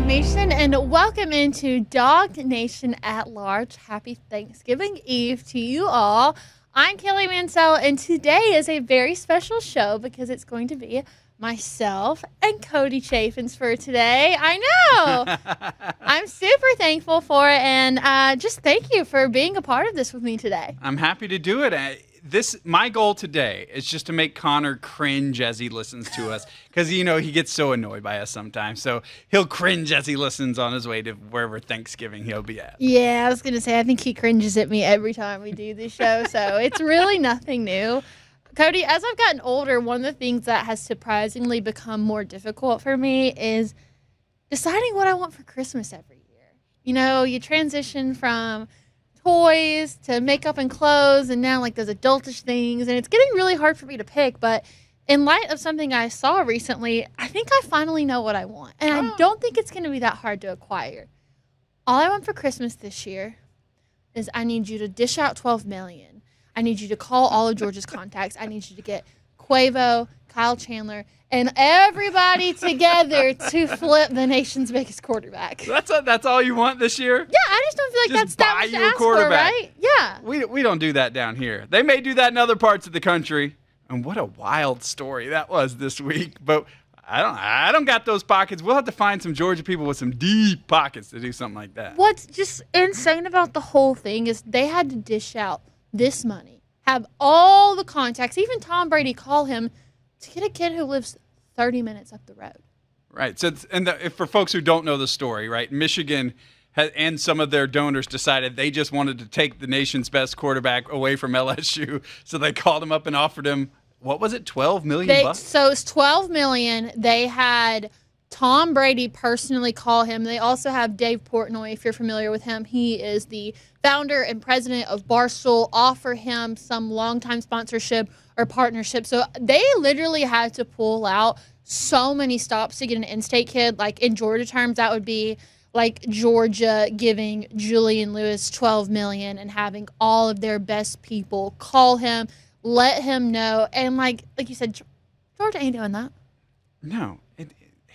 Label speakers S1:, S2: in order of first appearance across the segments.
S1: DawgNation, and welcome into DawgNation at Large. Happy Thanksgiving Eve to you all. I'm Kaylee Mansell, and today is a very special show because it's going to be myself and Cody Chaffins for today. I know. I'm super thankful for it, and just thank you for being a part of this with me today.
S2: I'm happy to do it. My goal today is just to make Connor cringe as he listens to us because, he gets so annoyed by us sometimes. So he'll cringe as he listens on his way to wherever Thanksgiving he'll be at.
S1: Yeah, I was going to say, I think he cringes at me every time we do this show, so it's really nothing new. Cody, as I've gotten older, one of the things that has surprisingly become more difficult for me is deciding what I want for Christmas every year. You transition from toys to makeup and clothes and now those adultish things, and it's getting really hard for me to pick. But in light of something I saw recently, I think I finally know what I want, and I don't think it's going to be that hard to acquire. All I want for Christmas this year is I need you to dish out $12 million. I need you to call all of Georgia's contacts. I need you to get Quavo, Kyle Chandler, and everybody together to flip the nation's biggest quarterback.
S2: That's all you want this year?
S1: Yeah, I just don't feel like that's that much to ask for, right? Yeah.
S2: We don't do that down here. They may do that in other parts of the country. And what a wild story that was this week. But I don't got those pockets. We'll have to find some Georgia people with some deep pockets to do something like that.
S1: What's just insane about the whole thing is they had to dish out this money, have all the contacts, even Tom Brady call him to get a kid who lives 30 minutes up the road.
S2: Right. So, for folks who don't know the story, right, Michigan and some of their donors decided they just wanted to take the nation's best quarterback away from LSU. So they called him up and offered him, what was it, $12 million?
S1: So it's $12 million. They had Tom Brady personally call him. They also have Dave Portnoy, if you're familiar with him. He is the founder and president of Barstool, offer him some longtime sponsorship or partnership. So they literally had to pull out so many stops to get an in-state kid. Like in Georgia terms, that would be like Georgia giving Julian Lewis $12 million and having all of their best people call him, let him know. And like you said, Georgia ain't doing that.
S2: No.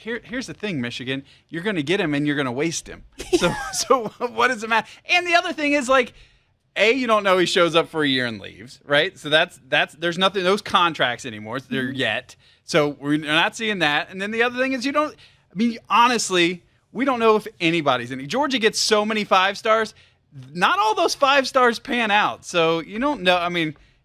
S2: Here's the thing, Michigan. You're going to get him and you're going to waste him. So what does it matter? And the other thing is, you don't know he shows up for a year and leaves, right? So that's there's nothing, those contracts anymore there yet. So we're not seeing that. And then the other thing is honestly, we don't know if anybody's in it. Georgia gets so many 5 stars. Not all those 5 stars pan out. So you don't know.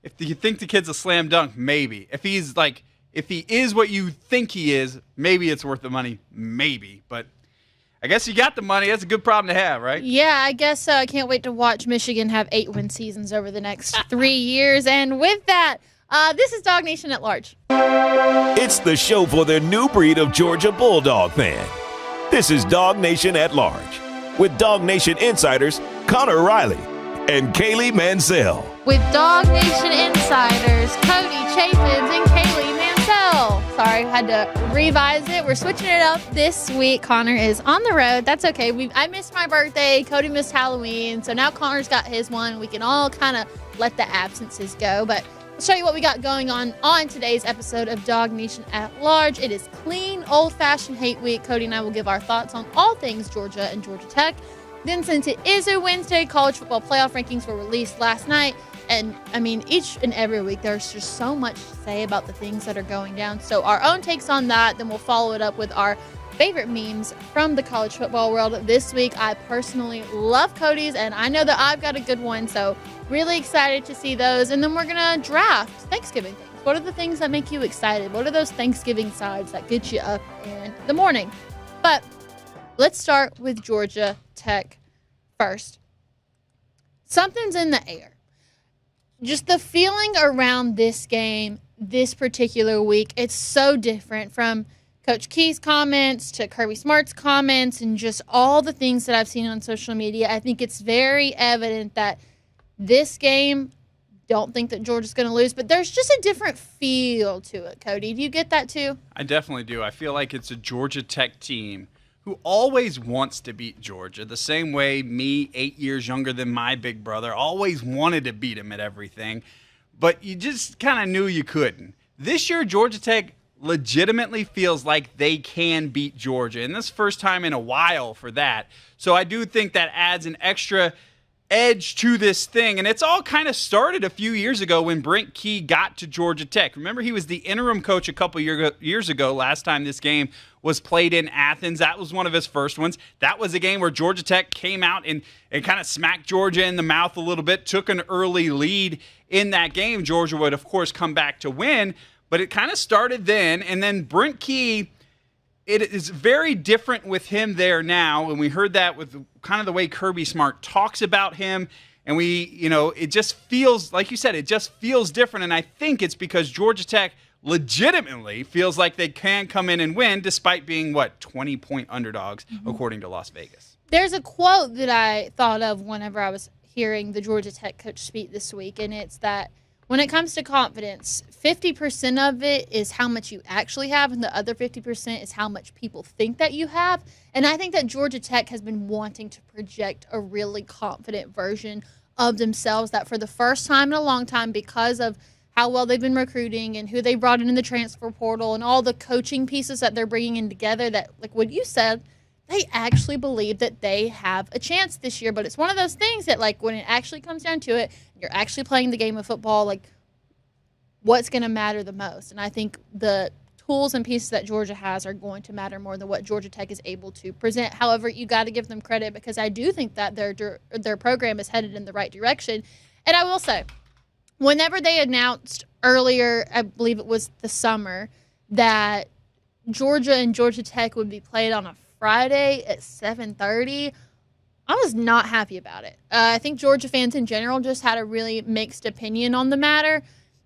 S2: If you think the kid's a slam dunk, maybe. If he is what you think he is, maybe it's worth the money. Maybe. But I guess you got the money. That's a good problem to have, right?
S1: Yeah, I guess so. I can't wait to watch Michigan have 8-win seasons over the next 3 years. And with that, this is DawgNation at Large.
S3: It's the show for the new breed of Georgia Bulldog fan. This is DawgNation at Large with DawgNation insiders Connor Riley and Kaylee Mansell.
S1: With DawgNation insiders Cody Chaffins and Kaylee Mansell. Sorry, had to revise it. We're switching it up this week. Connor is on the road. That's okay. I missed my birthday. Cody missed Halloween. So now Connor's got his one. We can all kind of let the absences go. But I'll show you what we got going on today's episode of DawgNation at Large. It is clean, old-fashioned hate week. Cody and I will give our thoughts on all things Georgia and Georgia Tech. Then since it is a Wednesday, college football playoff rankings were released last night. And, each and every week there's just so much to say about the things that are going down. So our own takes on that, then we'll follow it up with our favorite memes from the college football world. This week, I personally love Cody's, and I know that I've got a good one. So really excited to see those. And then we're going to draft Thanksgiving things. What are the things that make you excited? What are those Thanksgiving sides that get you up in the morning? But let's start with Georgia Tech first. Something's in the air. Just the feeling around this game, this particular week, it's so different from Coach Key's comments to Kirby Smart's comments and just all the things that I've seen on social media. I think it's very evident that this game, don't think that Georgia's going to lose, but there's just a different feel to it, Cody. Do you get that too?
S2: I definitely do. I feel like it's a Georgia Tech team who always wants to beat Georgia, the same way me, 8 years younger than my big brother, always wanted to beat him at everything, but you just kind of knew you couldn't. This year, Georgia Tech legitimately feels like they can beat Georgia. And this is the first time in a while for that. So I do think that adds an extra edge to this thing. And it's all kind of started a few years ago when Brent Key got to Georgia Tech. Remember, he was the interim coach a couple years ago, last time this game was played in Athens. That was one of his first ones. That was a game where Georgia Tech came out and kind of smacked Georgia in the mouth a little bit, took an early lead in that game. Georgia would, of course, come back to win, but it kind of started then. And then Brent Key, it is very different with him there now, and we heard that with kind of the way Kirby Smart talks about him, and it just feels, like you said, it just feels different, and I think it's because Georgia Tech legitimately feels like they can come in and win despite being, 20-point underdogs, according to Las Vegas.
S1: There's a quote that I thought of whenever I was hearing the Georgia Tech coach speak this week, and it's that when it comes to confidence, 50% of it is how much you actually have, and the other 50% is how much people think that you have. And I think that Georgia Tech has been wanting to project a really confident version of themselves, that for the first time in a long time, because of how well they've been recruiting and who they brought in the transfer portal and all the coaching pieces that they're bringing in together, that, like what you said, they actually believe that they have a chance this year. But it's one of those things that, like, when it actually comes down to it, you're actually playing the game of football, like, what's going to matter the most? And I think the tools and pieces that Georgia has are going to matter more than what Georgia Tech is able to present. However, you got to give them credit, because I do think that their program is headed in the right direction. And I will say, whenever they announced earlier, I believe it was the summer, that Georgia and Georgia Tech would be played on a Friday at 7:30, I was not happy about it. I think Georgia fans in general just had a really mixed opinion on the matter.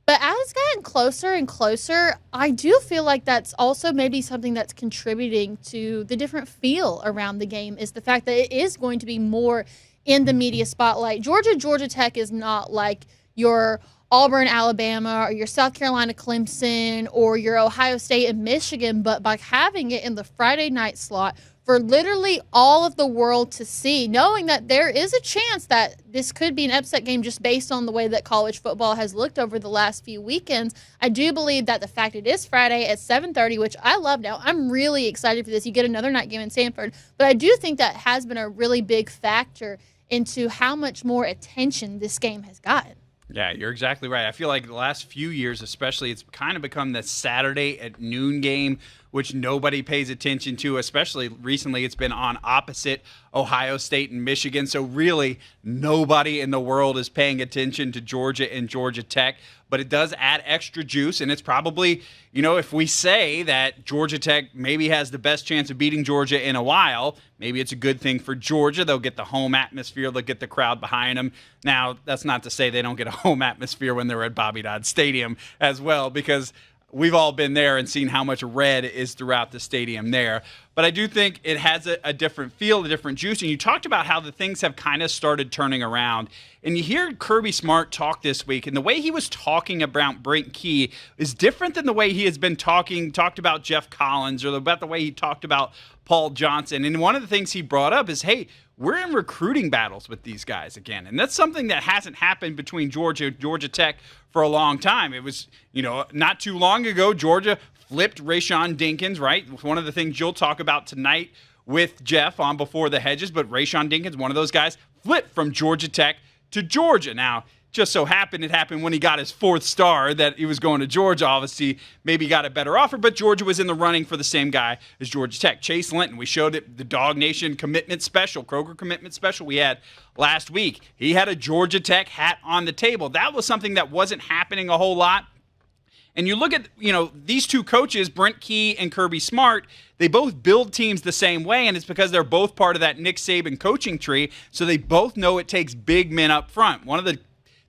S1: But as it's gotten closer and closer, I do feel like that's also maybe something that's contributing to the different feel around the game, is the fact that it is going to be more in the media spotlight. Georgia Tech is not like your Auburn, Alabama, or your South Carolina, Clemson, or your Ohio State and Michigan, but by having it in the Friday night slot for literally all of the world to see, knowing that there is a chance that this could be an upset game just based on the way that college football has looked over the last few weekends. I do believe that the fact it is Friday at 7:30, which I love now, I'm really excited for this. You get another night game in Sanford, but I do think that has been a really big factor into how much more attention this game has gotten.
S2: Yeah, you're exactly right. I feel like the last few years, especially, it's kind of become the Saturday at noon game, which nobody pays attention to, especially recently it's been on opposite Ohio State and Michigan. So really nobody in the world is paying attention to Georgia and Georgia Tech, but it does add extra juice. And it's probably, if we say that Georgia Tech maybe has the best chance of beating Georgia in a while, maybe it's a good thing for Georgia. They'll get the home atmosphere. They'll get the crowd behind them. Now, that's not to say they don't get a home atmosphere when they're at Bobby Dodd Stadium as well, because we've all been there and seen how much red is throughout the stadium there. But I do think it has a different feel, a different juice. And you talked about how the things have kind of started turning around. And you hear Kirby Smart talk this week, and the way he was talking about Brent Key is different than the way he has been talked about Jeff Collins, or about the way he talked about Paul Johnson. And one of the things he brought up is, hey, we're in recruiting battles with these guys again. And that's something that hasn't happened between Georgia and Georgia Tech for a long time. It was, not too long ago, Georgia flipped Rayshawn Dinkins, right? One of the things you'll talk about tonight with Jeff on Before the Hedges, but Rayshawn Dinkins, one of those guys, flipped from Georgia Tech to Georgia. Now, just so happened it happened when he got his 4th star that he was going to Georgia. Obviously, maybe got a better offer, but Georgia was in the running for the same guy as Georgia Tech. Chase Linton, we showed it, the DawgNation commitment special, Kroger commitment special we had last week. He had a Georgia Tech hat on the table. That was something that wasn't happening a whole lot. And you look at, these two coaches, Brent Key and Kirby Smart, they both build teams the same way, and it's because they're both part of that Nick Saban coaching tree, so they both know it takes big men up front. One of the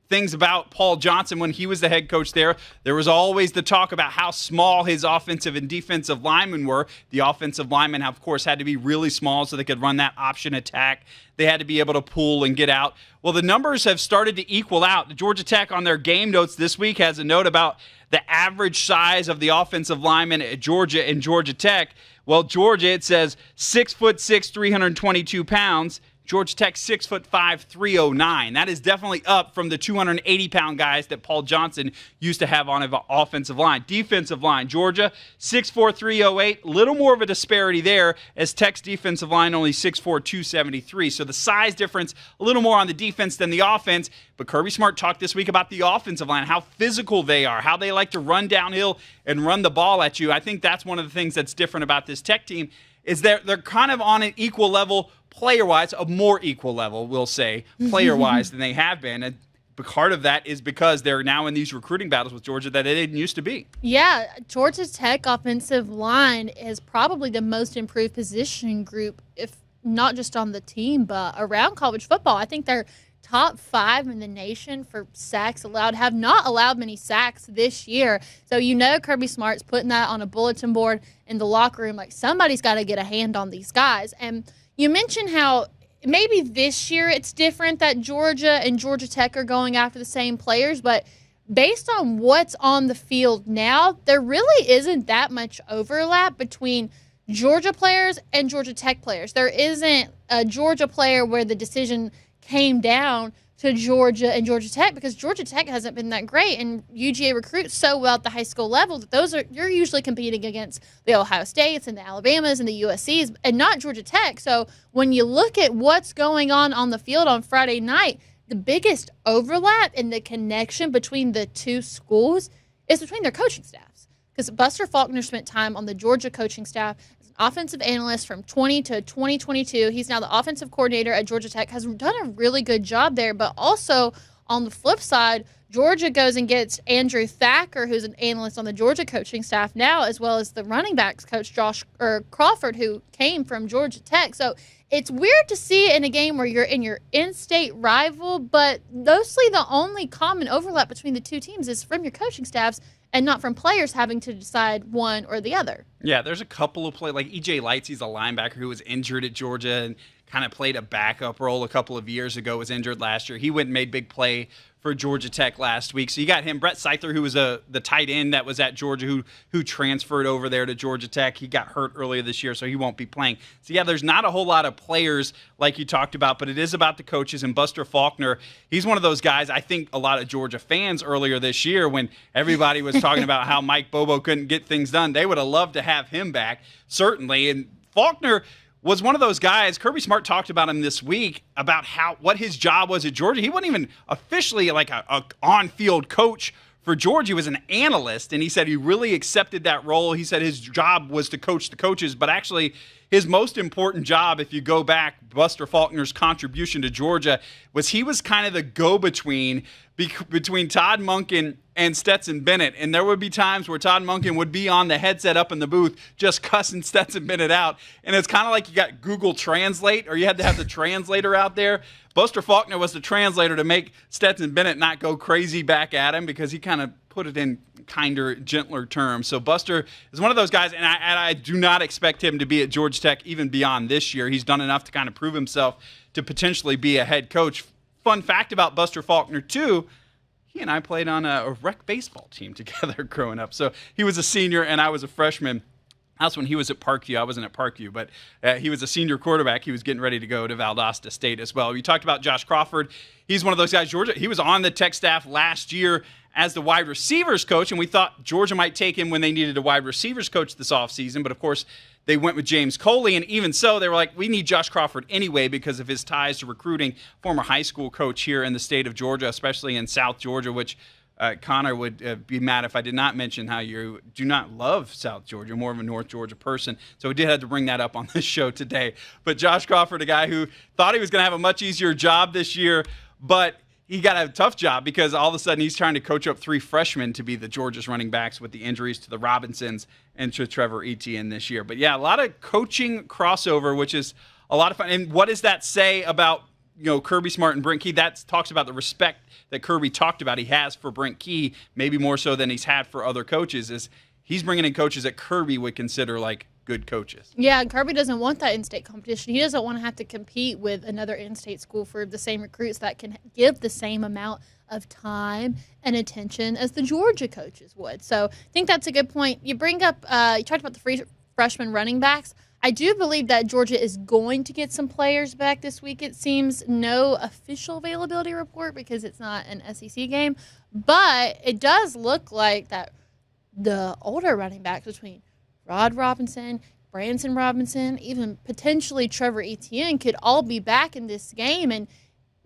S2: things about Paul Johnson when he was the head coach there was always the talk about how small his offensive and defensive linemen were. The offensive linemen, of course, had to be really small so they could run that option attack. They had to be able to pull and get out. Well, the numbers have started to equal out. Georgia Tech on their game notes this week has a note about the average size of the offensive linemen at Georgia and Georgia Tech. Well, Georgia, it says 6'6", 322 pounds. Georgia Tech 6'5", 309. That is definitely up from the 280-pound guys that Paul Johnson used to have on an offensive line. Defensive line, Georgia 6'4", 308. Little more of a disparity there, as Tech's defensive line only 6'4", 273. So the size difference a little more on the defense than the offense. But Kirby Smart talked this week about the offensive line, how physical they are, how they like to run downhill and run the ball at you. I think that's one of the things that's different about this Tech team, is they're kind of on an equal level player-wise, a more equal level, we'll say, player-wise than they have been. And part of that is because they're now in these recruiting battles with Georgia that they didn't used to be.
S1: Yeah, Georgia Tech offensive line is probably the most improved position group, if not just on the team, but around college football. I think they're top 5 in the nation for sacks allowed, have not allowed many sacks this year. So Kirby Smart's putting that on a bulletin board in the locker room, like somebody's got to get a hand on these guys. And you mentioned how maybe this year it's different that Georgia and Georgia Tech are going after the same players, but based on what's on the field now, there really isn't that much overlap between Georgia players and Georgia Tech players. There isn't a Georgia player where the decision came down to Georgia and Georgia Tech, because Georgia Tech hasn't been that great, and UGA recruits so well at the high school level that you're usually competing against the Ohio States and the Alabamas and the USCs, and not Georgia Tech. So when you look at what's going on the field on Friday night, the biggest overlap in the connection between the two schools is between their coaching staffs, because Buster Faulkner spent time on the Georgia coaching staff as an offensive analyst from 20 to 2022. He's now the offensive coordinator at Georgia Tech, has done a really good job there. But also on the flip side, Georgia goes and gets Andrew Thacker, who's an analyst on the Georgia coaching staff now, as well as the running backs coach Crawford, who came from Georgia Tech. So it's weird to see it in a game where you're in your in-state rival, but mostly the only common overlap between the two teams is from your coaching staffs and not from players having to decide one or the other.
S2: Yeah, there's a couple of players, like E.J. Lights, he's a linebacker who was injured at Georgia and kind of played a backup role a couple of years ago, was injured last year. He went and made big play for Georgia Tech last week. So you got him. Brett Seither, who was the tight end that was at Georgia, who transferred over there to Georgia Tech. He got hurt earlier this year, so he won't be playing. So, yeah, there's not a whole lot of players like you talked about, but it is about the coaches. And Buster Faulkner, he's one of those guys, I think a lot of Georgia fans earlier this year, when everybody was talking about how Mike Bobo couldn't get things done, they would have loved to have him back, certainly. And Faulkner was one of those guys. Kirby Smart talked about him this week, about what his job was at Georgia. He wasn't even officially like a on-field coach for Georgia. He was an analyst, and he said he really accepted that role. He said his job was to coach the coaches, but actually his most important job, if you go back, Buster Faulkner's contribution to Georgia, was he was kind of the go-between between Todd Monken and Stetson Bennett. And there would be times where Todd Monken would be on the headset up in the booth just cussing Stetson Bennett out. And it's kind of like you got Google Translate, or you had to have the translator out there. Buster Faulkner was the translator to make Stetson Bennett not go crazy back at him, because he kind of put it in kinder, gentler terms. So Buster is one of those guys, and I do not expect him to be at Georgia Tech even beyond this year. He's done enough to kind of prove himself to potentially be a head coach. Fun fact about Buster Faulkner, too, he and I played on a rec baseball team together growing up. So he was a senior and I was a freshman. That's when he was at Parkview. I wasn't at Parkview, but he was a senior quarterback. He was getting ready to go to Valdosta State as well. You talked about Josh Crawford. He's one of those guys. Georgia, he was on the Tech staff last year as the wide receivers coach, and we thought Georgia might take him when they needed a wide receivers coach this offseason. But, of course, they went with James Coley, and even so, they were like, we need Josh Crawford anyway because of his ties to recruiting. Former high school coach here in the state of Georgia, especially in South Georgia, which Connor would be mad if I did not mention how you do not love South Georgia, more of a North Georgia person. So we did have to bring that up on this show today. But Josh Crawford, a guy who thought he was going to have a much easier job this year, but he got a tough job because all of a sudden he's trying to coach up 3 freshmen to be the Georgia's running backs with the injuries to the Robinsons and to Trevor Etienne this year. But, yeah, a lot of coaching crossover, which is a lot of fun. And what does that say about Kirby Smart and Brent Key? That talks about the respect that Kirby talked about he has for Brent Key, maybe more so than he's had for other coaches, is he's bringing in coaches that Kirby would consider like good coaches.
S1: Yeah, Kirby doesn't want that in-state competition. He doesn't want to have to compete with another in-state school for the same recruits that can give the same amount of time and attention as the Georgia coaches would. So I think that's a good point. You bring up, you talked about the freshman running backs. I do believe that Georgia is going to get some players back this week. It seems no official availability report because it's not an SEC game, but it does look like that the older running backs between Rod Robinson, Branson Robinson, even potentially Trevor Etienne could all be back in this game. And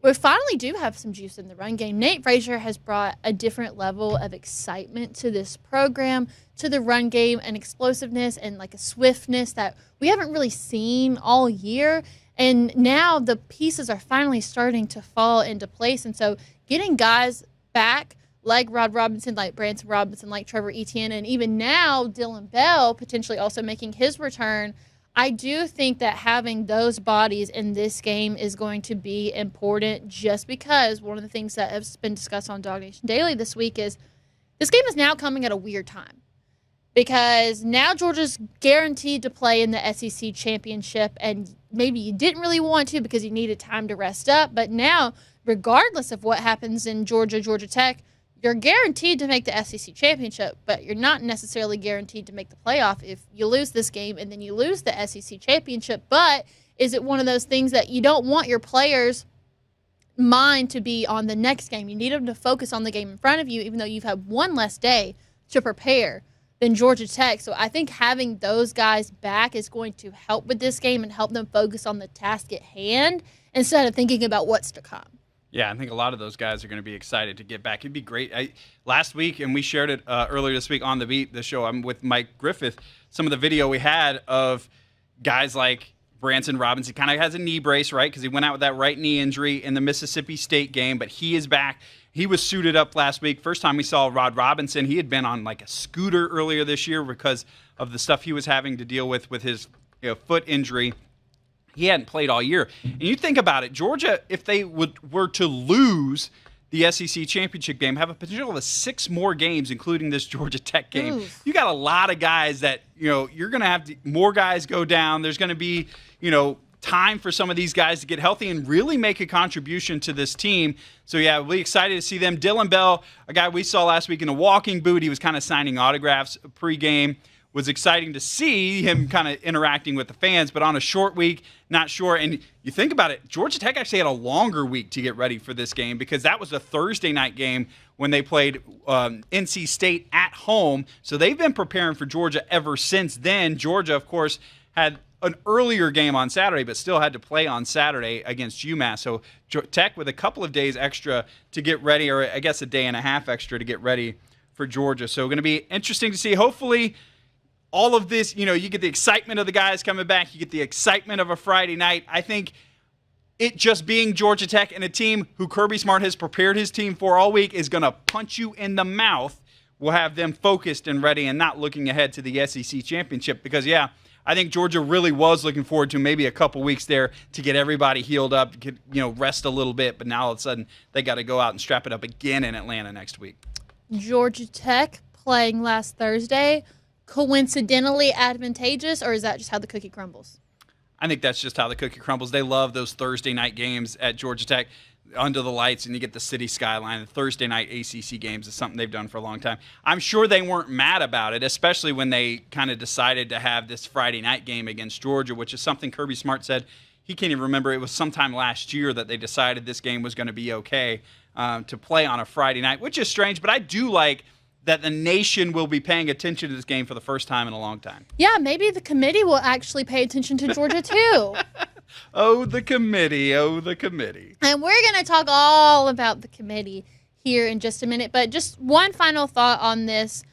S1: we finally do have some juice in the run game. Nate Frazier has brought a different level of excitement to this program, to the run game, and explosiveness and like a swiftness that we haven't really seen all year. And now the pieces are finally starting to fall into place. And so getting guys back like Rod Robinson, like Branson Robinson, like Trevor Etienne, and even now Dylan Bell potentially also making his return, I do think that having those bodies in this game is going to be important just because one of the things that has been discussed on DawgNation Daily this week is this game is now coming at a weird time because now Georgia's guaranteed to play in the SEC championship, and maybe you didn't really want to because you needed time to rest up, but now, regardless of what happens in Georgia Tech, you're guaranteed to make the SEC championship, but you're not necessarily guaranteed to make the playoff if you lose this game and then you lose the SEC championship. But is it one of those things that you don't want your players' mind to be on the next game? You need them to focus on the game in front of you, even though you've had one less day to prepare than Georgia Tech. So I think having those guys back is going to help with this game and help them focus on the task at hand instead of thinking about what's to come.
S2: Yeah, I think a lot of those guys are going to be excited to get back. It'd be great. Last week, and we shared it earlier this week on The Beat, the show, I'm with Mike Griffith, some of the video we had of guys like Branson Robinson. Kind of has a knee brace, right, because he went out with that right knee injury in the Mississippi State game, but he is back. He was suited up last week. First time we saw Rod Robinson, he had been on like a scooter earlier this year because of the stuff he was having to deal with his foot injury. He hadn't played all year. And you think about it, Georgia, if they were to lose the SEC championship game, have a potential of 6 more games, including this Georgia Tech game.
S1: Oof.
S2: You got a lot of guys that, you're going to have more guys go down. There's going to be, time for some of these guys to get healthy and really make a contribution to this team. So, yeah, really excited to see them. Dylan Bell, a guy we saw last week in a walking boot. He was kind of signing autographs pregame. Was exciting to see him kind of interacting with the fans, but on a short week, not sure. And you think about it, Georgia Tech actually had a longer week to get ready for this game because that was a Thursday night game when they played NC State at home. So they've been preparing for Georgia ever since then. Georgia, of course, had an earlier game on Saturday, but still had to play on Saturday against UMass. So Tech with a couple of days extra to get ready, or I guess a day and a half extra to get ready for Georgia. So going to be interesting to see. Hopefully, all of this, you get the excitement of the guys coming back. You get the excitement of a Friday night. I think it just being Georgia Tech and a team who Kirby Smart has prepared his team for all week is going to punch you in the mouth. We'll have them focused and ready and not looking ahead to the SEC championship because, yeah, I think Georgia really was looking forward to maybe a couple weeks there to get everybody healed up, to get, rest a little bit. But now all of a sudden they got to go out and strap it up again in Atlanta next week.
S1: Georgia Tech playing last Thursday. Coincidentally advantageous, or is that just how the cookie crumbles?
S2: I think that's just how the cookie crumbles. They love those Thursday night games at Georgia Tech under the lights, and you get the city skyline. The Thursday night ACC games is something they've done for a long time. I'm sure they weren't mad about it, especially when they kind of decided to have this Friday night game against Georgia, which is something Kirby Smart said he can't even remember. It was sometime last year that they decided this game was going to be okay to play on a Friday night, which is strange, but I do like that the nation will be paying attention to this game for the first time in a long time.
S1: Yeah, maybe the committee will actually pay attention to Georgia, too.
S2: Oh, the committee. Oh, the committee.
S1: And we're going to talk all about the committee here in just a minute. But just one final thought on this.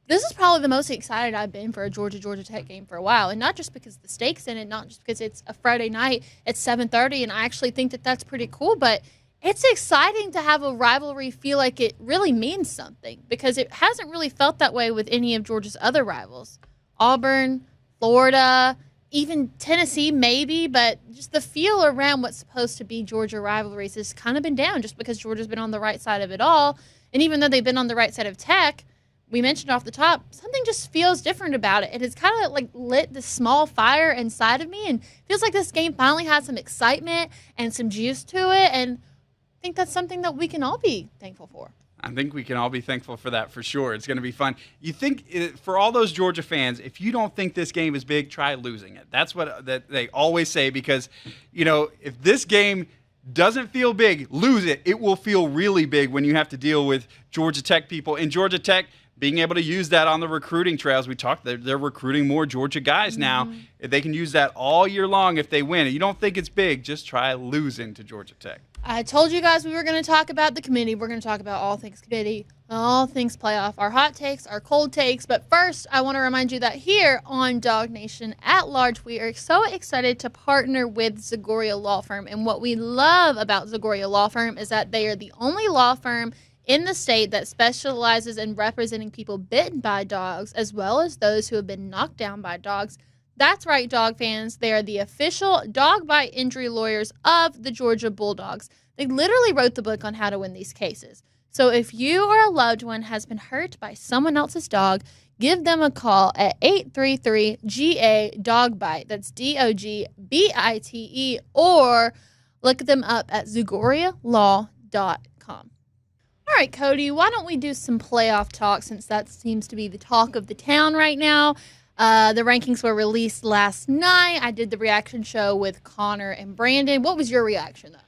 S1: This is probably the most excited I've been for a Georgia Tech game for a while. And not just because of the stakes in it, not just because it's a Friday night at 7:30, and I actually think that that's pretty cool, but it's exciting to have a rivalry feel like it really means something because it hasn't really felt that way with any of Georgia's other rivals. Auburn, Florida, even Tennessee maybe, but just the feel around what's supposed to be Georgia rivalries has kind of been down just because Georgia's been on the right side of it all. And even though they've been on the right side of Tech, we mentioned off the top, something just feels different about it. It has kind of like lit this small fire inside of me and feels like this game finally has some excitement and some juice to it. And I think that's something that we can all be thankful for.
S2: I think we can all be thankful for that for sure. It's going to be fun. You think, for all those Georgia fans, if you don't think this game is big, try losing it. That's what that they always say because, if this game doesn't feel big, lose it. It will feel really big when you have to deal with Georgia Tech people. And Georgia Tech being able to use that on the recruiting trails. We talked, they're recruiting more Georgia guys now. They can use that all year long if they win. If you don't think it's big, just try losing to Georgia Tech.
S1: I told you guys we were going to talk about the committee. We're going to talk about all things committee, all things playoff, our hot takes, our cold takes. But first, I want to remind you that here on DawgNation at Large, we are so excited to partner with Zagoria Law Firm. And what we love about Zagoria Law Firm is that they are the only law firm in the state that specializes in representing people bitten by dogs, as well as those who have been knocked down by dogs. That's right, dog fans. They are the official dog bite injury lawyers of the Georgia Bulldogs. They literally wrote the book on how to win these cases. So if you or a loved one has been hurt by someone else's dog, give them a call at 833-GA-DOG-BITE. That's DOGBITE, or look them up at ZagoriaLaw.com. All right, Cody, why don't we do some playoff talk since that seems to be the talk of the town right now. The rankings were released last night. I did the reaction show with Connor and Brandon. What was your reaction, though?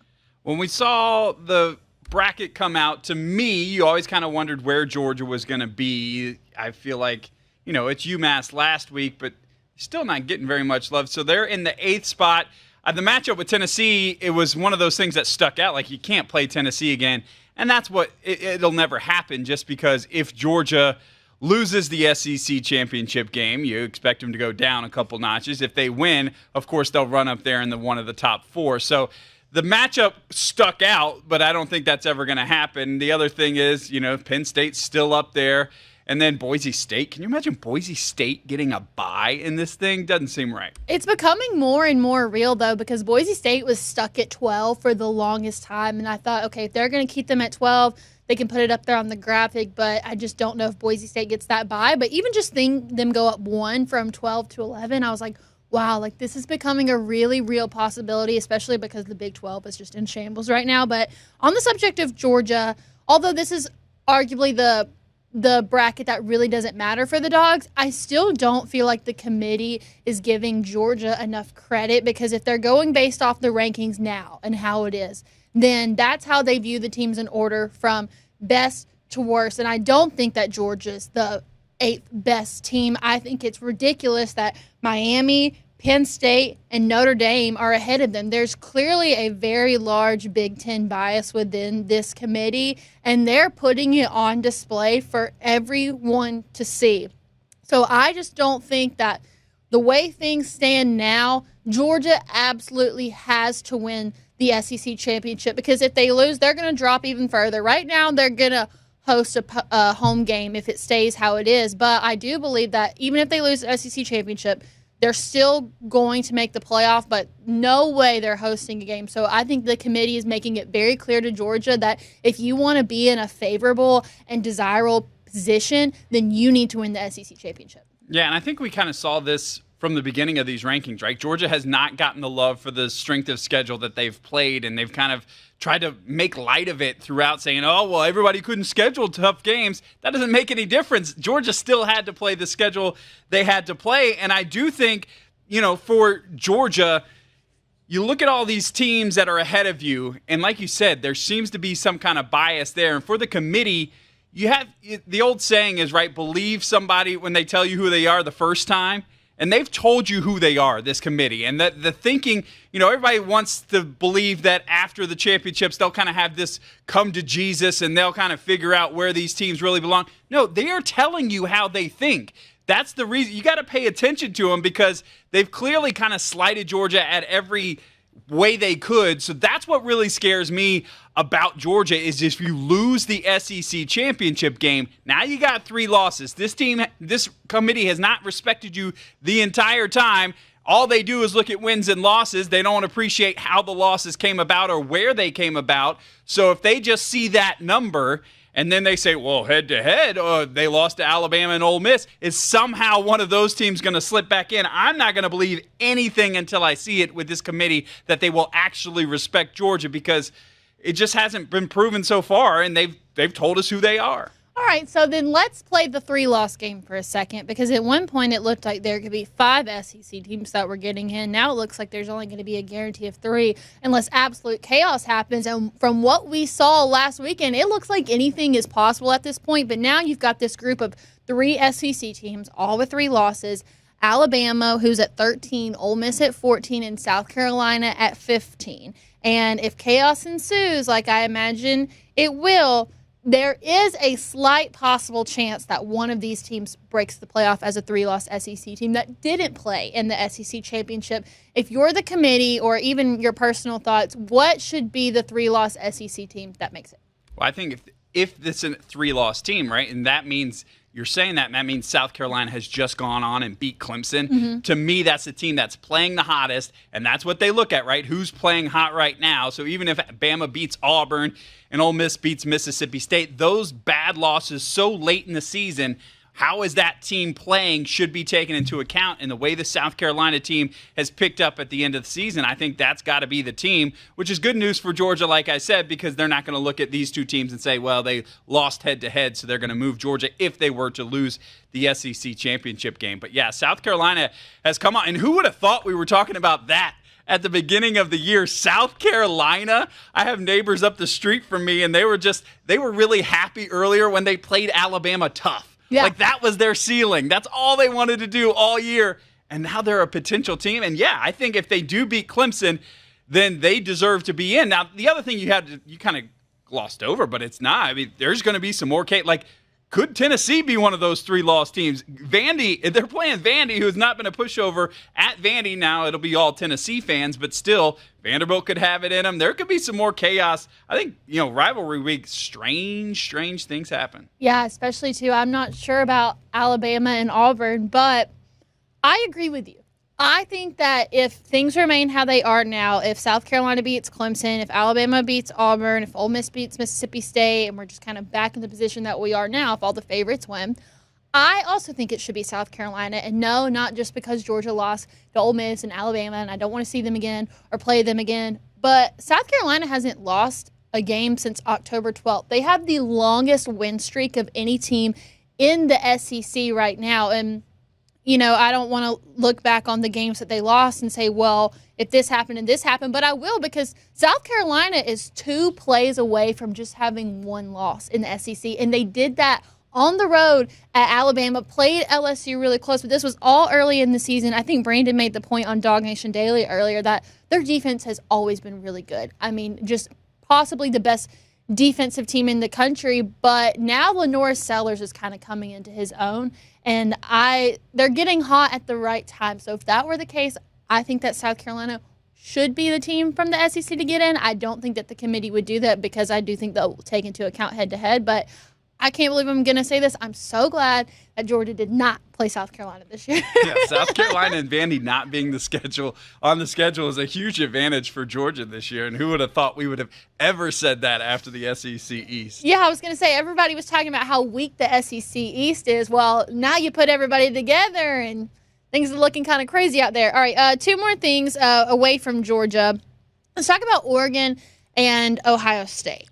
S2: When we saw the bracket come out, to me, you always kind of wondered where Georgia was going to be. I feel like, it's UMass last week, but still not getting very much love. So they're in the 8th spot. The matchup with Tennessee, it was one of those things that stuck out. Like, you can't play Tennessee again. And that's what it'll never happen, just because if Georgia loses the SEC championship game, you expect them to go down a couple notches. If they win, of course, they'll run up there in one of the top 4. So the matchup stuck out, but I don't think that's ever going to happen. The other thing is, Penn State's still up there. And then Boise State. Can you imagine Boise State getting a bye in this thing? Doesn't seem right.
S1: It's becoming more and more real, though, because Boise State was stuck at 12 for the longest time. And I thought, okay, if they're going to keep them at 12, they can put it up there on the graphic. But I just don't know if Boise State gets that bye. But even just seeing them go up 1 from 12 to 11, I was like, wow, this is becoming a really real possibility, especially because the Big 12 is just in shambles right now. But on the subject of Georgia, although this is arguably the bracket that really doesn't matter for the Dogs, I still don't feel like the committee is giving Georgia enough credit, because if they're going based off the rankings now and how it is, then that's how they view the teams in order from best to worst. And I don't think that Georgia's the 8th best team. I think it's ridiculous that Miami, Penn State, and Notre Dame are ahead of them. There's clearly a very large Big Ten bias within this committee, and they're putting it on display for everyone to see. So I just don't think that the way things stand now, Georgia absolutely has to win the SEC championship, because if they lose, they're going to drop even further. Right now, they're going to host a home game if it stays how it is. But I do believe that even if they lose the SEC championship, they're still going to make the playoff, but no way they're hosting a game. So I think the committee is making it very clear to Georgia that if you want to be in a favorable and desirable position, then you need to win the SEC championship.
S2: Yeah, and I think we kind of saw this from the beginning of these rankings, right? Georgia has not gotten the love for the strength of schedule that they've played, and they've kind of tried to make light of it throughout, saying, oh, well, everybody couldn't schedule tough games. That doesn't make any difference. Georgia still had to play the schedule they had to play, and I do think, for Georgia, you look at all these teams that are ahead of you, and like you said, there seems to be some kind of bias there. And for the committee, you have the old saying is, right, believe somebody when they tell you who they are the first time. And they've told you who they are, this committee. And the thinking, everybody wants to believe that after the championships, they'll kind of have this come to Jesus and they'll kind of figure out where these teams really belong. No, they are telling you how they think. That's the reason. You got to pay attention to them, because they've clearly kind of slighted Georgia at every way they could. So that's what really scares me about Georgia, is if you lose the SEC championship game, now you got 3 losses. This committee has not respected you the entire time. All they do is look at wins and losses. They don't appreciate how the losses came about or where they came about. So if they just see that number and then they say, well, head-to-head, they lost to Alabama and Ole Miss, is somehow one of those teams going to slip back in? I'm not going to believe anything until I see it with this committee that they will actually respect Georgia, because it just hasn't been proven so far, and they've they've told us who they are.
S1: All right, so then let's play the 3-loss game for a second, because at one point it looked like there could be 5 SEC teams that were getting in. Now it looks like there's only going to be a guarantee of 3 unless absolute chaos happens. And from what we saw last weekend, it looks like anything is possible at this point. But now you've got this group of 3 SEC teams, all with 3 losses. Alabama, who's at 13, Ole Miss at 14, and South Carolina at 15. And if chaos ensues, like I imagine it will, there is a slight possible chance that one of these teams breaks the playoff as a 3-loss SEC team that didn't play in the SEC championship. If you're the committee, or even your personal thoughts, what should be the 3-loss SEC team that makes it?
S2: Well, I think if this is a 3-loss team, right, and that means you're saying that means South Carolina has just gone on and beat Clemson. Mm-hmm. To me, that's the team that's playing the hottest, and that's what they look at, right? Who's playing hot right now? So even if Bama beats Auburn and Ole Miss beats Mississippi State, those bad losses so late in the season, how is that team playing should be taken into account. And the way the South Carolina team has picked up at the end of the season, I think that's got to be the team, which is good news for Georgia, like I said, because they're not going to look at these 2 teams and say, well, they lost head-to-head, so they're going to move Georgia if they were to lose the SEC championship game. But, yeah, South Carolina has come on. And who would have thought we were talking about that at the beginning of the year? South Carolina, I have neighbors up the street from me, and they were really happy earlier when they played Alabama tough. Yeah. Like, that was their ceiling. That's all they wanted to do all year. And now they're a potential team. And, yeah, I think if they do beat Clemson, then they deserve to be in. Now, the other thing you kind of glossed over, but it's not. I mean, there's going to be some more like, could Tennessee be one of those 3-loss teams? Vandy, they're playing Vandy, who has not been a pushover at Vandy. Now it'll be all Tennessee fans, but still, Vanderbilt could have it in them. There could be some more chaos. I think, rivalry week, strange things happen.
S1: Yeah, especially, too. I'm not sure about Alabama and Auburn, but I agree with you. I think that if things remain how they are now, if South Carolina beats Clemson, if Alabama beats Auburn, if Ole Miss beats Mississippi State, and we're just kind of back in the position that we are now, if all the favorites win, I also think it should be South Carolina. And no, not just because Georgia lost to Ole Miss and Alabama, and I don't want to see them again or play them again, but South Carolina hasn't lost a game since October 12th. They have the longest win streak of any team in the SEC right now, and I don't want to look back on the games that they lost and say, well, if this happened and this happened, but I will, because South Carolina is 2 plays away from just having 1 loss in the SEC, and they did that on the road at Alabama, played LSU really close, but this was all early in the season. I think Brandon made the point on DawgNation Daily earlier that their defense has always been really good. I mean, just possibly the best defensive team in the country, but now Lenore Sellers is kind of coming into his own, and they're getting hot at the right time. So if that were the case, I think that South Carolina should be the team from the SEC to get in. I don't think that the committee would do that, because I do think they'll take into account head-to-head, but I can't believe I'm going to say this. I'm so glad that Georgia did not play South Carolina this year.
S2: Yeah, South Carolina and Vandy not being on the schedule is a huge advantage for Georgia this year. And who would have thought we would have ever said that after the SEC East?
S1: Yeah, I was going to say, everybody was talking about how weak the SEC East is. Well, now you put everybody together and things are looking kind of crazy out there. All right, 2 more things away from Georgia. Let's talk about Oregon and Ohio State.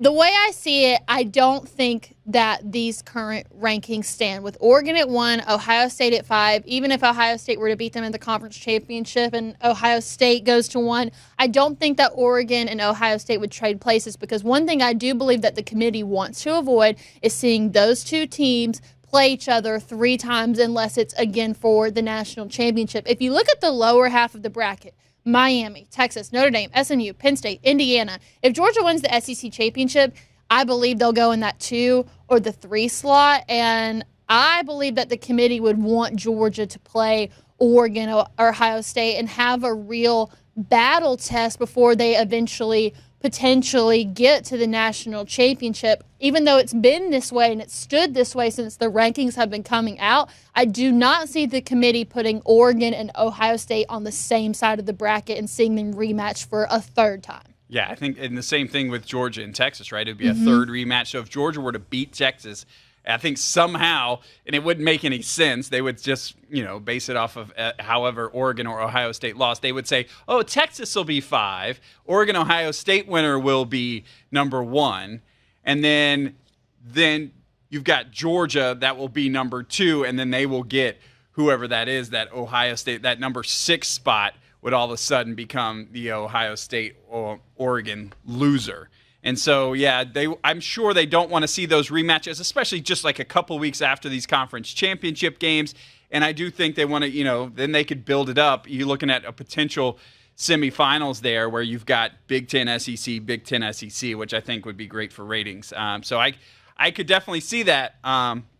S1: The way I see it, I don't think that these current rankings stand. With Oregon at 1, Ohio State at 5, even if Ohio State were to beat them in the conference championship and Ohio State goes to 1, I don't think that Oregon and Ohio State would trade places, because one thing I do believe that the committee wants to avoid is seeing those 2 teams play each other 3 times, unless it's, again, for the national championship. If you look at the lower half of the bracket, Miami, Texas, Notre Dame, SMU, Penn State, Indiana. If Georgia wins the SEC championship, I believe they'll go in that 2 or the 3 slot. And I believe that the committee would want Georgia to play Oregon or Ohio State and have a real battle test before they eventually potentially get to the national championship. Even though it's been this way and it's stood this way since the rankings have been coming out, I do not see the committee putting Oregon and Ohio State on the same side of the bracket and seeing them rematch for a 3rd time.
S2: Yeah, I think, and the same thing with Georgia and Texas, right? It would be a 3rd rematch. So if Georgia were to beat Texas, I think somehow, and it wouldn't make any sense, they would just, base it off of however Oregon or Ohio State lost. They would say, oh, Texas will be 5, Oregon-Ohio State winner will be number 1. And then you've got Georgia that will be number 2, and then they will get whoever that is, that Ohio State, that number 6 spot would all of a sudden become the Ohio State or Oregon loser. And so, yeah, I'm sure they don't want to see those rematches, especially just like a couple weeks after these conference championship games. And I do think they want to, then they could build it up. You're looking at a potential semifinals there where you've got Big Ten SEC, Big Ten SEC, which I think would be great for ratings. So I could definitely see that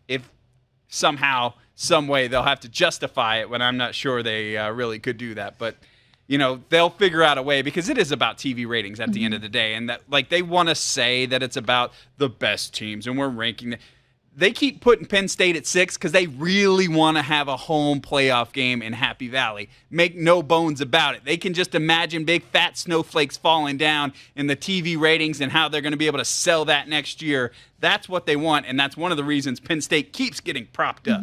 S2: if somehow, some way they'll have to justify it when I'm not sure they really could do that. But they'll figure out a way because it is about TV ratings at the end of the day. And that, like, they want to say that it's about the best teams and we're ranking them. They keep putting Penn State at 6 because they really want to have a home playoff game in Happy Valley. Make no bones about it. They can just imagine big fat snowflakes falling down in the TV ratings and how they're going to be able to sell that next year. That's what they want, and that's one of the reasons Penn State keeps getting propped up.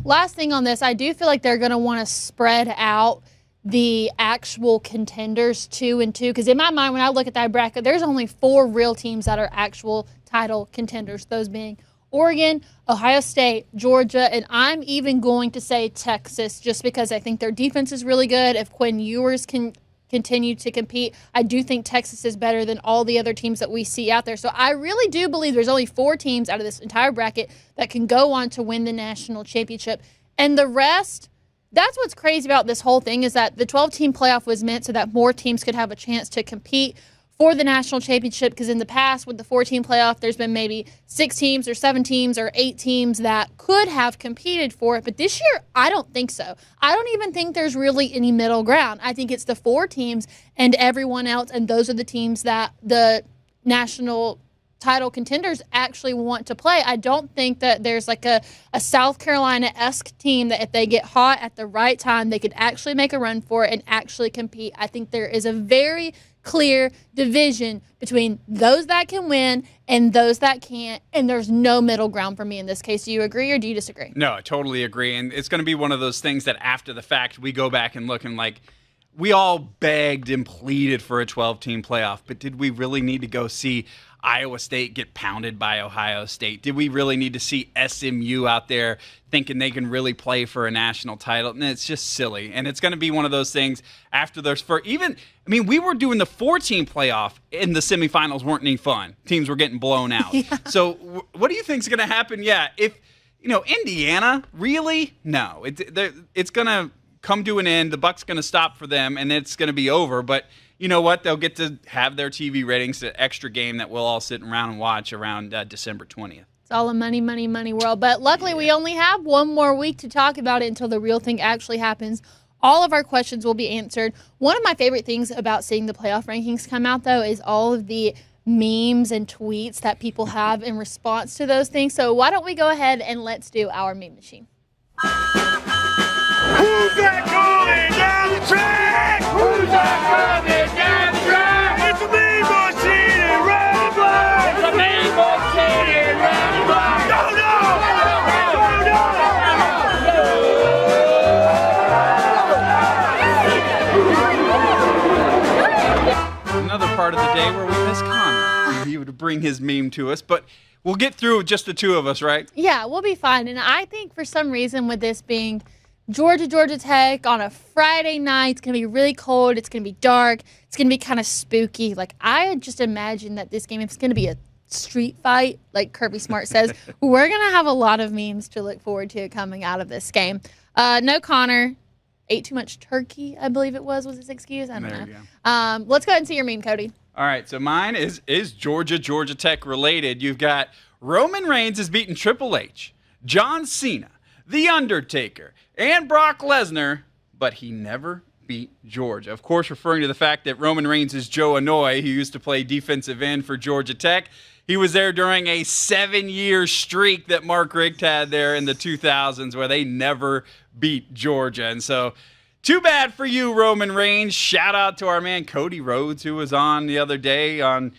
S1: Last thing on this, I do feel like they're going to want to spread out the actual contenders 2 and 2, because in my mind, when I look at that bracket, there's only 4 real teams that are actual title contenders, those being Oregon, Ohio State, Georgia, and I'm even going to say Texas just because I think their defense is really good. If Quinn Ewers can continue to compete, I do think Texas is better than all the other teams that we see out there. So I really do believe there's only 4 teams out of this entire bracket that can go on to win the national championship. And the rest, that's what's crazy about this whole thing is that the 12-team playoff was meant so that more teams could have a chance to compete for the national championship, because in the past with the 4-team playoff, there's been maybe 6 teams or 7 teams or 8 teams that could have competed for it. But this year, I don't think so. I don't even think there's really any middle ground. I think it's the 4 teams and everyone else, and those are the teams that the national title contenders actually want to play. I don't think that there's like a South Carolina-esque team that if they get hot at the right time, they could actually make a run for it and actually compete. I think there is a very clear division between those that can win and those that can't, and there's no middle ground for me in this case. Do you agree or do you disagree?
S2: No, I totally agree, and it's going to be one of those things that after the fact we go back and look and like, we all begged and pleaded for a 12-team playoff, but did we really need to go see Iowa State get pounded by Ohio State? Did we really need to see SMU out there thinking they can really play for a national title? And it's just silly. And it's going to be one of those things after there's we were doing the 4-team playoff and the semifinals weren't any fun. Teams were getting blown out. Yeah. So what do you think is going to happen? Yeah, if, Indiana, really? No. It's going to come to an end. The buck's going to stop for them, and it's going to be over. But you know what? They'll get to have their TV ratings, an extra game that we'll all sit around and watch around December 20th.
S1: It's all a money, money, money world. But luckily, we only have one more week to talk about it until the real thing actually happens. All of our questions will be answered. One of my favorite things about seeing the playoff rankings come out, though, is all of the memes and tweets that people have in response to those things. So why don't we go ahead and let's do our meme machine.
S4: Who's that going down the track? Who's that coming down the track? It's a mean machine and red black. It's a mean machine and red black. No, no!
S2: Another part of the day where we miss Connor. He would bring his meme to us, but we'll get through just the 2 of us, right?
S1: Yeah, we'll be fine. And I think for some reason with this being Georgia Tech on a Friday night, it's going to be really cold. It's going to be dark. It's going to be kind of spooky. Like, I just imagine that this game, if it's going to be a street fight, like Kirby Smart says, we're going to have a lot of memes to look forward to coming out of this game. No Connor. Ate too much turkey, I believe it was his excuse. I don't know. Let's go ahead and see your meme, Cody.
S2: All right, so mine is Georgia Tech related. You've got Roman Reigns has beaten Triple H, John Cena, The Undertaker, and Brock Lesnar, but he never beat Georgia. Of course, referring to the fact that Roman Reigns is Joe Anoa'i, who used to play defensive end for Georgia Tech. He was there during a 7-year streak that Mark Richt had there in the 2000s where they never beat Georgia. And so, too bad for you, Roman Reigns. Shout out to our man Cody Rhodes, who was on the other day on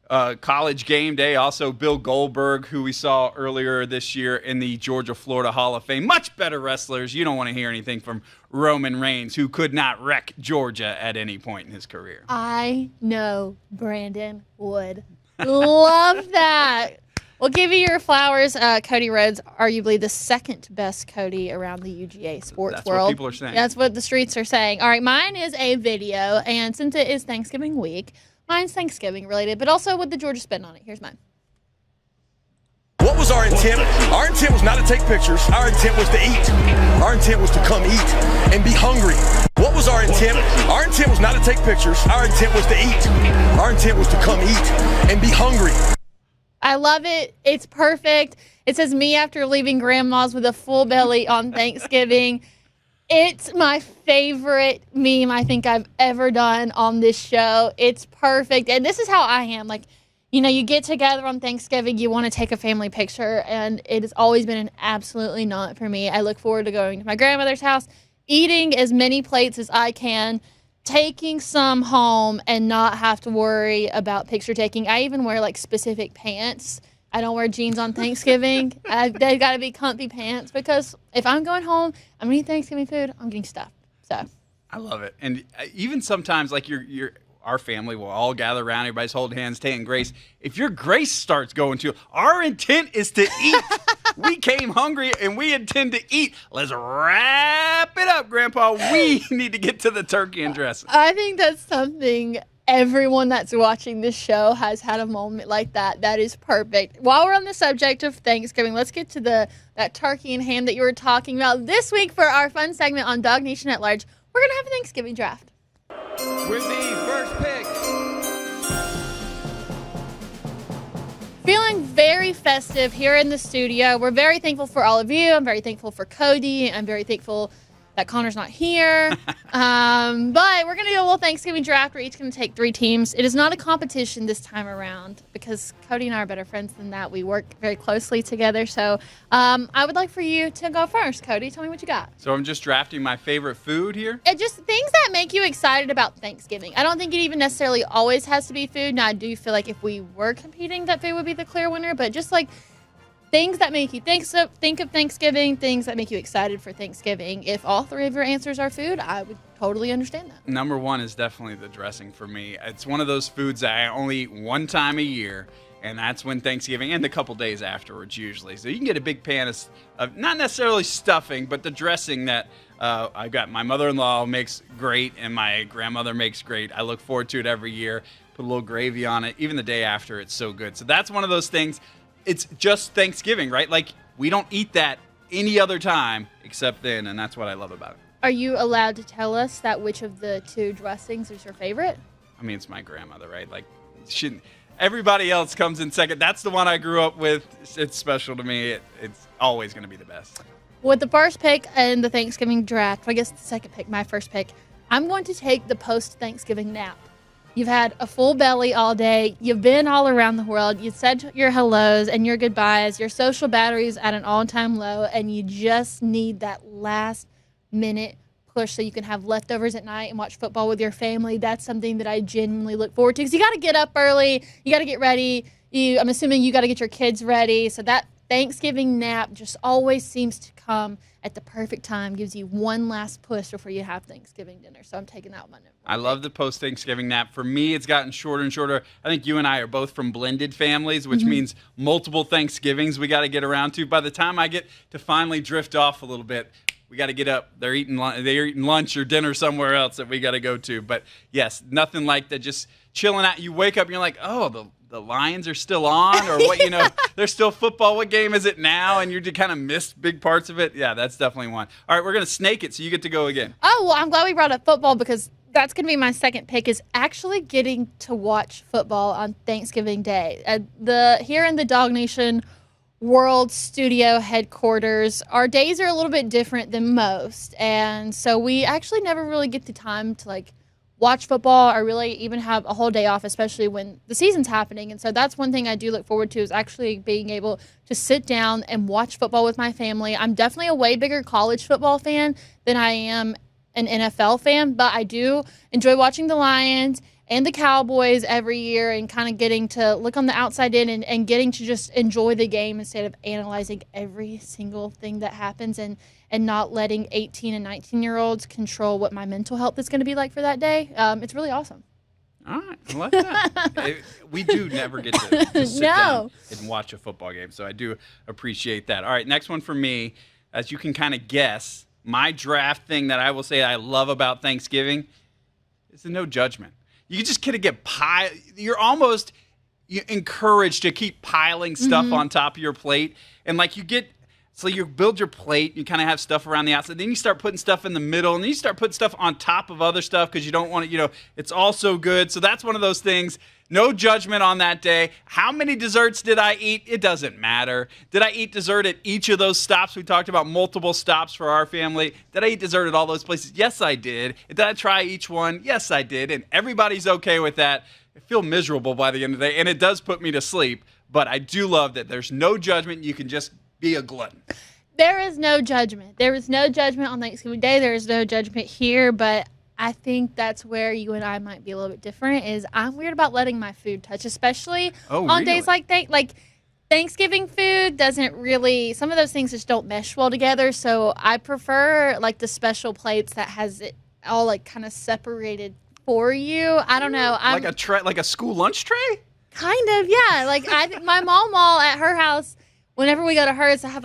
S2: College Game Day. Also, Bill Goldberg, who we saw earlier this year in the Georgia-Florida Hall of Fame. Much better wrestlers. You don't want to hear anything from Roman Reigns, who could not wreck Georgia at any point in his career.
S1: I know Brandon would. Love that. We'll give you your flowers. Cody Rhodes, arguably the second best Cody around the UGA Sports
S2: That's
S1: world.
S2: what people are saying.
S1: That's what the streets are saying. All right, mine is a video, and since it is Thanksgiving week, mine's Thanksgiving related, but also with the Georgia spin on it. Here's mine.
S5: What was our intent? Our intent was not to take pictures. Our intent was to eat. Our intent was to come eat and be hungry. What was our intent? Our intent was not to take pictures. Our intent was to eat. Our intent was to come eat and be hungry.
S1: I love it. It's perfect. It says me after leaving grandma's with a full belly on Thanksgiving. It's my favorite meme I think I've ever done on this show. It's perfect. And this is how I am. Like, you know, you get together on Thanksgiving, you want to take a family picture, and it has always been an absolutely not for me. I look forward to going to my grandmother's house, eating as many plates as I can, taking some home, and not have to worry about picture taking. I even wear, like, specific pants. I don't wear jeans on Thanksgiving. They've got to be comfy pants because if I'm going home, I'm going to eat Thanksgiving food, I'm getting stuffed. So
S2: I love it. And even sometimes, like, our family will all gather around, everybody's holding hands, taking grace. If your grace starts going to, our intent is to eat. We came hungry and we intend to eat. Let's wrap it up, Grandpa. We need to get to the turkey and dressing.
S1: I think that's something everyone that's watching this show has had a moment like that. That is perfect. While we're on the subject of Thanksgiving, let's get to that turkey and ham that you were talking about. This week for our fun segment on DawgNation at Large, we're going to have a Thanksgiving draft.
S5: With the first pick.
S1: Feeling very festive here in the studio. We're very thankful for all of you. I'm very thankful for Cody. I'm very thankful that Connor's not here. But we're going to do a little Thanksgiving draft. We're each going to take 3 teams. It is not a competition this time around because Cody and I are better friends than that. We work very closely together. So I would like for you to go first. Cody, tell me what you got.
S2: So I'm just drafting my favorite food here.
S1: Just things that make you excited about Thanksgiving. I don't think it even necessarily always has to be food. Now, I do feel like if we were competing, that food would be the clear winner. But just like things that make you think of Thanksgiving, things that make you excited for Thanksgiving. If all 3 of your answers are food, I would totally understand that.
S2: Number 1 is definitely the dressing for me. It's one of those foods that I only eat one time a year, and that's when Thanksgiving and a couple days afterwards usually. So you can get a big pan of not necessarily stuffing, but the dressing that I've got my mother-in-law makes great and my grandmother makes great. I look forward to it every year. Put a little gravy on it. Even the day after, it's so good. So that's one of those things. It's just Thanksgiving, right? Like, we don't eat that any other time except then, and that's what I love about it.
S1: Are you allowed to tell us that which of the 2 dressings is your favorite?
S2: I mean, it's my grandmother, right? Like, everybody else comes in second. That's the one I grew up with. It's special to me. It's always going to be the best.
S1: With the first pick in the Thanksgiving draft, I guess the second pick, my first pick, I'm going to take the post-Thanksgiving nap. You've had a full belly all day. You've been all around the world. You said your hellos and your goodbyes. Your social battery's at an all-time low, and you just need that last-minute push so you can have leftovers at night and watch football with your family. That's something that I genuinely look forward to because you got to get up early. You got to get ready. I'm assuming you got to get your kids ready. So that Thanksgiving nap just always seems to come at the perfect time, gives you one last push before you have Thanksgiving dinner. So I'm taking that one.
S2: I love the post-Thanksgiving nap. For me, it's gotten shorter and shorter. I think you and I are both from blended families, which means multiple Thanksgivings we got to get around to. By the time I get to finally drift off a little bit, we got to get up. They're eating lunch or dinner somewhere else that we got to go to. But yes, nothing like that. Just chilling out. You wake up and you're like, oh, the Lions are still on, or what? There's still football. What game is it now? And you just kind of missed big parts of it. Yeah, that's definitely one. All right, we're gonna snake it, so you get to go again.
S1: Oh well, I'm glad we brought up football because that's gonna be my second pick. Is actually getting to watch football on Thanksgiving Day. Here in the DawgNation World Studio headquarters, our days are a little bit different than most, and so we actually never really get the time to watch football or really even have a whole day off, especially when the season's happening. And so that's one thing I do look forward to is actually being able to sit down and watch football with my family. I'm definitely a way bigger college football fan than I am an NFL fan, but I do enjoy watching the Lions and the Cowboys every year and kind of getting to look on the outside in and getting to just enjoy the game instead of analyzing every single thing that happens and not letting 18 and 19-year-olds control what my mental health is going to be like for that day. It's really awesome.
S2: All right, I like that. We do never get to sit down and watch a football game, so I do appreciate that. All right, next one for me, as you can kind of guess, my draft thing that I will say I love about Thanksgiving is the no judgment. You just kind of get you're encouraged to keep piling stuff on top of your plate, and like so you build your plate, you kind of have stuff around the outside, then you start putting stuff in the middle, and then you start putting stuff on top of other stuff because you don't want it, it's all so good. So that's one of those things. No judgment on that day. How many desserts did I eat? It doesn't matter. Did I eat dessert at each of those stops? We talked about multiple stops for our family. Did I eat dessert at all those places? Yes, I did. Did I try each one? Yes, I did. And everybody's okay with that. I feel miserable by the end of the day, and it does put me to sleep. But I do love that there's no judgment. You can just be a glutton.
S1: There is no judgment. There is no judgment on Thanksgiving Day. There is no judgment here, but I think that's where you and I might be a little bit different. Is I'm weird about letting my food touch, especially on days like Thanksgiving food doesn't really. Some of those things just don't mesh well together. So I prefer like the special plates that has it all like kind of separated for you. I don't know.
S2: Like a tray, like a school lunch tray.
S1: Kind of, yeah. Like I think my mom at her house. Whenever we go to hers, I have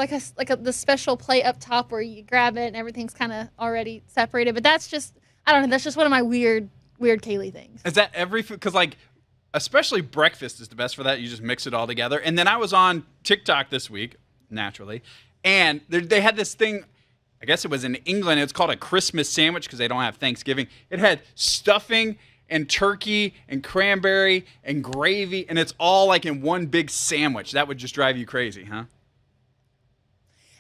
S1: the special plate up top where you grab it and everything's kind of already separated. But that's just, I don't know, that's just one of my weird Kaylee things.
S2: Is that every food? Because especially breakfast is the best for that. You just mix it all together. And then I was on TikTok this week, naturally, and they had this thing, I guess it was in England. It's called a Christmas sandwich because they don't have Thanksgiving. It had stuffing and turkey and cranberry and gravy, and it's all like in one big sandwich. That would just drive you crazy, huh?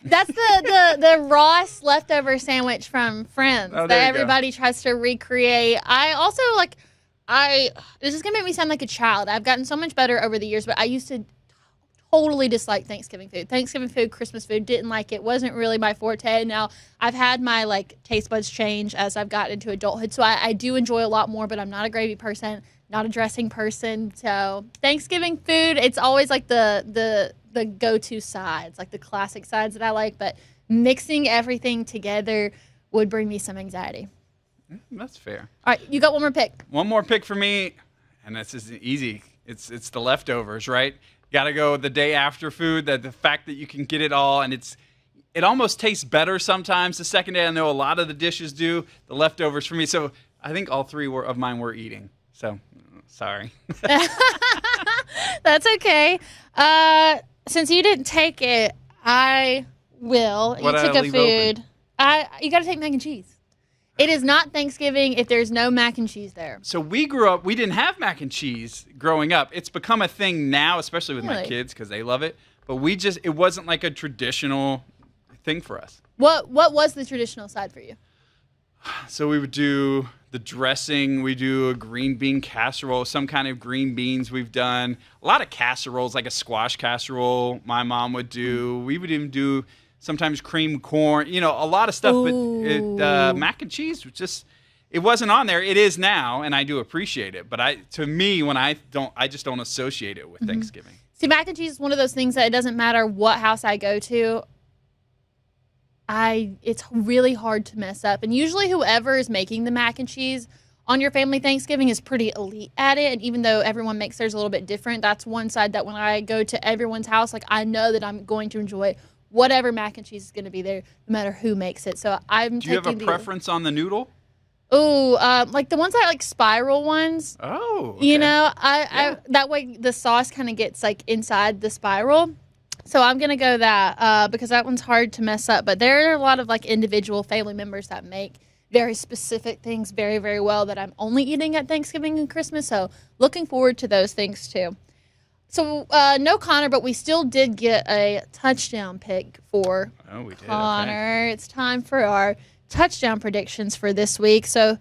S1: That's the Ross leftover sandwich from Friends that everybody tries to recreate. I also this is gonna make me sound like a child. I've gotten so much better over the years, but I used to totally dislike Thanksgiving food, Christmas food, didn't like it, wasn't really my forte. Now I've had my taste buds change as I've gotten into adulthood, so I do enjoy a lot more, but I'm not a gravy person, not a dressing person. So Thanksgiving food, it's always like the go-to sides, like the classic sides that I like, but mixing everything together would bring me some anxiety.
S2: That's fair.
S1: All right, you got one more pick.
S2: One more pick for me, and this is easy. It's the leftovers, right? Got to go the day after food. The fact that you can get it all, and it almost tastes better sometimes. The second day, I know a lot of the dishes do. The leftovers for me. So I think all three of mine were eating. So sorry.
S1: That's okay. Since you didn't take it, I will. You took a food. You got to take mac and cheese. It is not Thanksgiving if there's no mac and cheese there.
S2: So we grew up, we didn't have mac and cheese growing up. It's become a thing now, especially with my kids because they love it. But it wasn't like a traditional thing for us.
S1: What was the traditional side for you?
S2: So we would do the dressing. We do a green bean casserole, some kind of green beans we've done. A lot of casseroles, like a squash casserole my mom would do. We would even do sometimes cream corn, a lot of stuff. Ooh. But mac and cheese was just, it wasn't on there. It is now, and I do appreciate it. But to me, I just don't associate it with Thanksgiving.
S1: See, mac and cheese is one of those things that it doesn't matter what house I go to. It's really hard to mess up. And usually whoever is making the mac and cheese on your family Thanksgiving is pretty elite at it. And even though everyone makes theirs a little bit different, that's one side that when I go to everyone's house, I know that I'm going to enjoy whatever mac and cheese is going to be there, no matter who makes it. So Do
S2: you have a preference on the noodle?
S1: Oh, the ones that are spiral ones.
S2: Oh, okay.
S1: That way the sauce kind of gets inside the spiral. So I'm going to go that because that one's hard to mess up. But there are a lot of individual family members that make very specific things very, very well that I'm only eating at Thanksgiving and Christmas. So looking forward to those things too. So no Connor, but we still did get a touchdown pick for Connor. Okay. It's time for our touchdown predictions for this week. So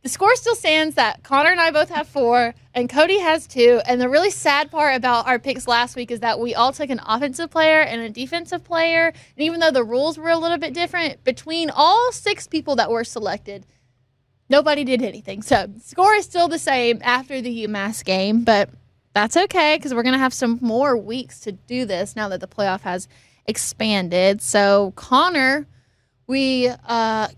S1: the score still stands that Connor and I both have 4 and Cody has 2. And the really sad part about our picks last week is that we all took an offensive player and a defensive player. And even though the rules were a little bit different, between all 6 people that were selected, nobody did anything. So the score is still the same after the UMass game, but that's okay because we're going to have some more weeks to do this now that the playoff has expanded. So Connor, we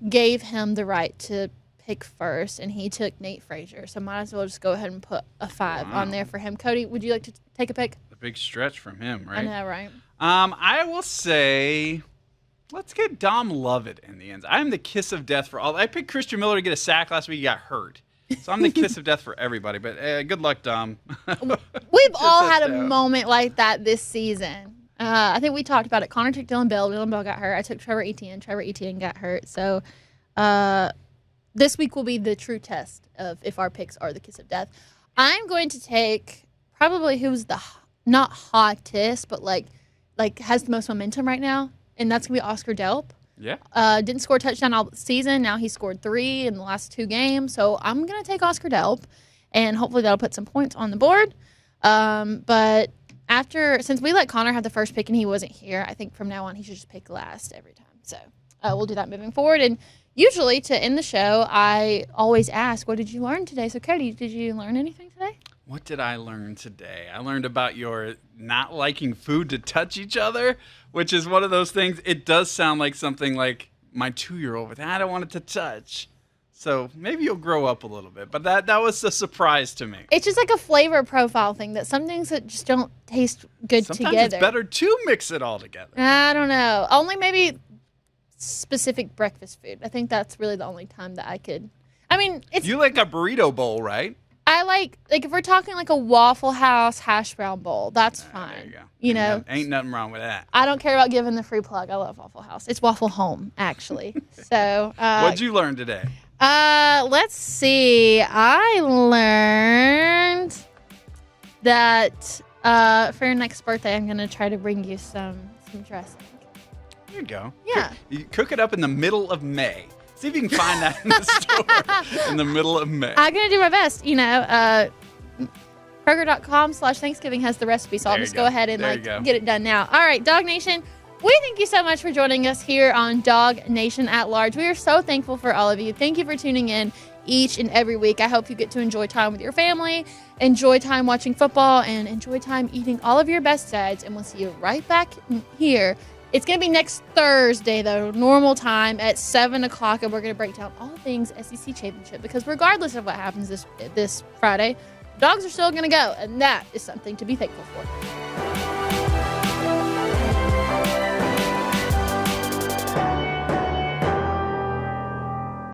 S1: gave him the right to pick first, and he took Nate Frazier. So might as well just go ahead and put a 5 on there for him. Cody, would you like to take a pick?
S2: A big stretch from him, right?
S1: I know, right?
S2: I will say, let's get Dom Lovett in the end. I'm the kiss of death for all. I picked Christian Miller to get a sack last week. He got hurt. So I'm the kiss of death for everybody. But good luck, Dom.
S1: We've all had a moment like that this season. I think we talked about it. Connor took Dylan Bell. Dylan Bell got hurt. I took Trevor Etienne. Trevor Etienne got hurt. So this week will be the true test of if our picks are the kiss of death. I'm going to take probably who's the not hottest, but like has the most momentum right now, and that's going to be Oscar Delp.
S2: Yeah.
S1: Didn't score a touchdown all season. Now he scored 3 in the last 2 games. So I'm going to take Oscar Delp, and hopefully that'll put some points on the board. But since we let Connor have the first pick and he wasn't here, I think from now on he should just pick last every time. So we'll do that moving forward. And usually to end the show, I always ask, what did you learn today? So Cody, did you learn anything today?
S2: What did I learn today? I learned about your not liking food to touch each other, which is one of those things. It does sound like something like my 2-year-old with, I don't want it to touch. So maybe you'll grow up a little bit. But that was a surprise to me.
S1: It's just like a flavor profile thing that some things that just don't taste good
S2: Sometimes
S1: together.
S2: it's better to mix it all together.
S1: I don't know. Only maybe specific breakfast food. I think that's really the only time that I could. I mean, it's.
S2: You like a burrito bowl, right?
S1: I like if we're talking like a Waffle House hash brown bowl, that's fine.
S2: There you go.
S1: You know,
S2: ain't nothing wrong with that.
S1: I don't care about giving the free plug. I love Waffle House. It's Waffle Home, actually. So,
S2: What'd you learn today?
S1: Let's see. I learned that for your next birthday, I'm gonna try to bring you some dressing.
S2: There you go.
S1: Yeah.
S2: You cook it up in the middle of May. See if you can find that in the store in the middle of May.
S1: I'm going to do my best. You know, Kroger.com/Thanksgiving has the recipe, so I'll just go ahead and get it done now. All right, DawgNation, we thank you so much for joining us here on DawgNation at Large. We are so thankful for all of you. Thank you for tuning in each and every week. I hope you get to enjoy time with your family, enjoy time watching football, and enjoy time eating all of your best sides. And we'll see you right back here. It's going to be next Thursday, though, normal time at 7 o'clock, and we're going to break down all things SEC Championship because regardless of what happens this Friday, Dogs are still going to go, and that is something to be thankful for.